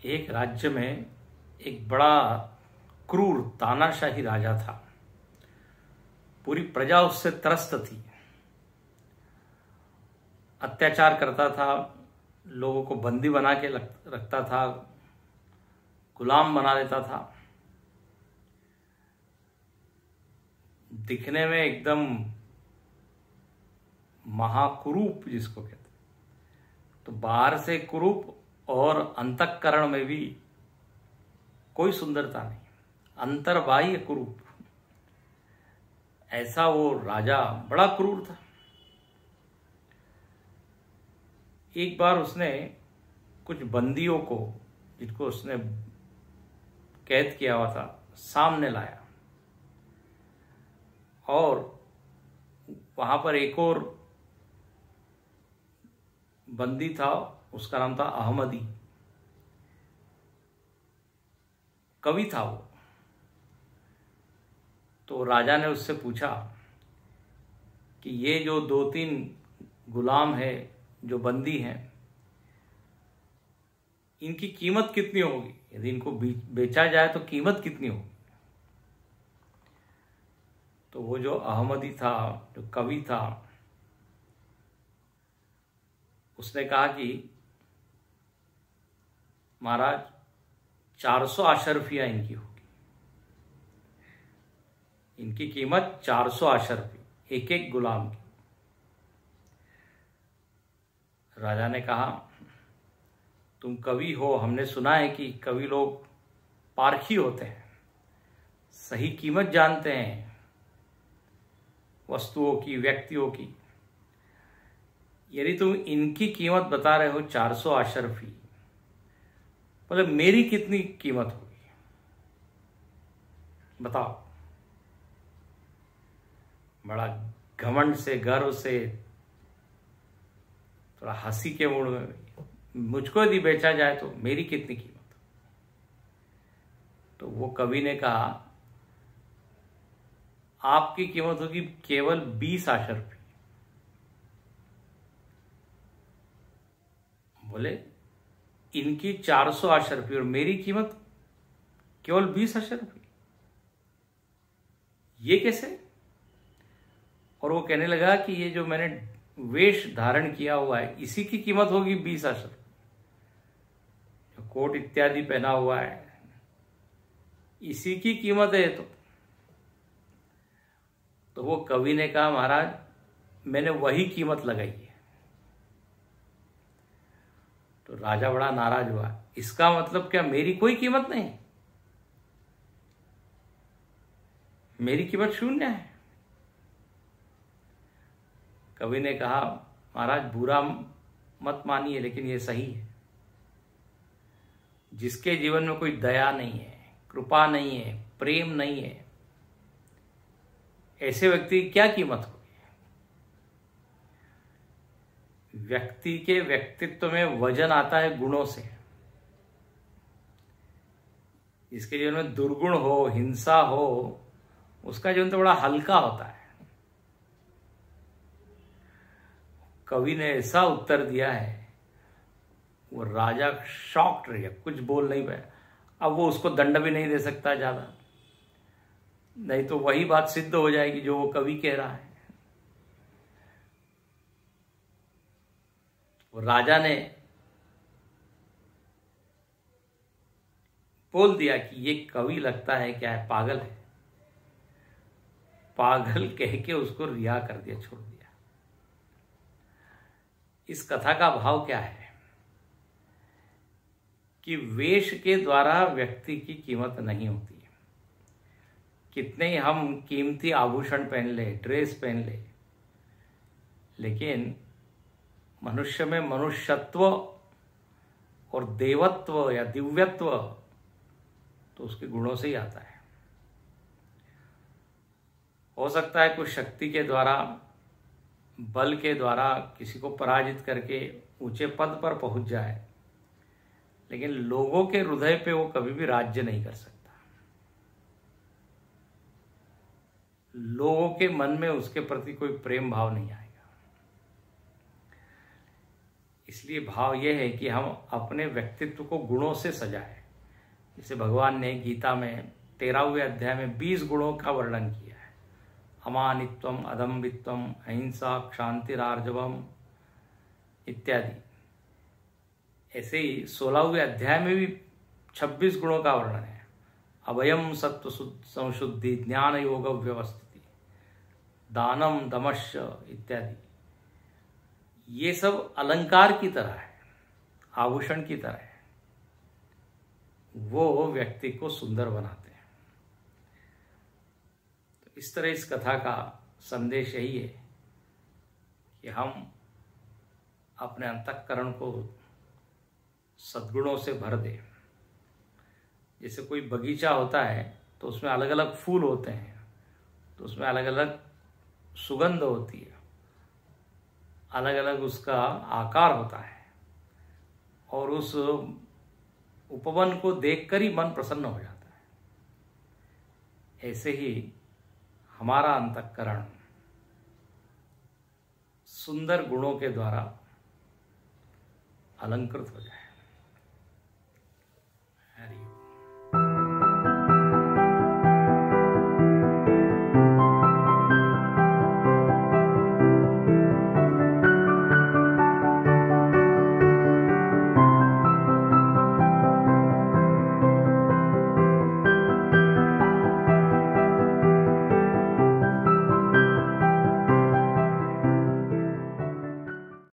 एक राज्य में एक बड़ा क्रूर तानाशाही राजा था। पूरी प्रजा उससे त्रस्त थी। अत्याचार करता था, लोगों को बंदी बना के रखता था, गुलाम बना देता था। दिखने में एकदम महाकुरूप जिसको कहते, तो बाहर से कुरूप और अंतःकरण में भी कोई सुंदरता नहीं, अंतर्बाह्य कुरूप। ऐसा वो राजा बड़ा क्रूर था। एक बार उसने कुछ बंदियों को, जिनको उसने कैद किया हुआ था, सामने लाया और वहां पर एक और बंदी था, उसका नाम था अहमदी। कवि था वो। तो राजा ने उससे पूछा कि ये जो 2-3 गुलाम है, जो बंदी हैं, इनकी कीमत कितनी होगी? यदि इनको बेचा जाए तो कीमत कितनी होगी? तो वो जो अहमदी था, जो कवि था, उसने कहा कि महाराज 400 अशर्फियां इनकी होगी। इनकी कीमत 400 अशर्फी, एक एक गुलाम की। राजा ने कहा, तुम कवि हो, हमने सुना है कि कवि लोग पारखी होते हैं, सही कीमत जानते हैं वस्तुओं की, व्यक्तियों की। यदि तुम इनकी कीमत बता रहे हो 400 अशर्फी, मतलब मेरी कितनी कीमत होगी बताओ। बड़ा घमंड से, गर्व से, थोड़ा हंसी के मूड में, मुझको यदि बेचा जाए तो मेरी कितनी कीमत? तो वो कवि ने कहा, आपकी कीमत होगी केवल 20 अशर्फी। बोले इनकी 400 अशर्फी और मेरी कीमत केवल 20 अशर्फी, ये कैसे? और वो कहने लगा कि ये जो मैंने वेश धारण किया हुआ है, इसी की कीमत होगी 20 अशर्फी। जो कोट इत्यादि पहना हुआ है, इसी की कीमत है। तो वो कवि ने कहा, महाराज मैंने वही कीमत लगाई है। तो राजा बड़ा नाराज हुआ। इसका मतलब क्या मेरी कोई कीमत नहीं? मेरी कीमत शून्य है? कवि ने कहा, महाराज बुरा मत मानिए, लेकिन ये सही है। जिसके जीवन में कोई दया नहीं है, कृपा नहीं है, प्रेम नहीं है, ऐसे व्यक्ति की क्या कीमत होगी? व्यक्ति के व्यक्तित्व में वजन आता है गुणों से। जिसके जीवन में दुर्गुण हो, हिंसा हो, उसका जीवन तो बड़ा हल्का होता है। कवि ने ऐसा उत्तर दिया है, वो राजा शॉक्ड रह गया, कुछ बोल नहीं पाया। अब वो उसको दंड भी नहीं दे सकता ज्यादा, नहीं तो वही बात सिद्ध हो जाएगी जो वो कवि कह रहा है। वो राजा ने बोल दिया कि ये कवि लगता है क्या है, पागल है। पागल कह के उसको रिहा कर दिया, छोड़ दिया। इस कथा का भाव क्या है कि वेश के द्वारा व्यक्ति की कीमत नहीं होती है। कितने ही हम कीमती आभूषण पहन ले, ड्रेस पहन ले, लेकिन मनुष्य में मनुष्यत्व और देवत्व या दिव्यत्व तो उसके गुणों से ही आता है। हो सकता है कुछ शक्ति के द्वारा, बल के द्वारा किसी को पराजित करके ऊंचे पद पर पहुंच जाए, लेकिन लोगों के हृदय पे वो कभी भी राज्य नहीं कर सकता। लोगों के मन में उसके प्रति कोई प्रेम भाव नहीं आएगा। इसलिए भाव यह है कि हम अपने व्यक्तित्व को गुणों से सजाएं। जैसे भगवान ने गीता में 13वें अध्याय में 20 गुणों का वर्णन किया है। अमानित्वम, अदम्भित्वम, अहिंसा, क्षांतिरार्जवम इत्यादि। ऐसे ही 16वें अध्याय में भी 26 गुणों का वर्णन है। अभयम, सत्व संशुद्धि, ज्ञान योग व्यवस्थिति, दानम, दमश्य इत्यादि। ये सब अलंकार की तरह है, आभूषण की तरह है, वो व्यक्ति को सुंदर बनाते हैं। तो इस तरह इस कथा का संदेश यही है कि हम अपने अंतःकरण को सद्गुणों से भर दें। जैसे कोई बगीचा होता है तो उसमें अलग अलग फूल होते हैं, तो उसमें अलग अलग सुगंध होती है, अलग अलग उसका आकार होता है, और उस उपवन को देखकर ही मन प्रसन्न हो जाता है। ऐसे ही हमारा अंतःकरण सुंदर गुणों के द्वारा अलंकृत हो जाए।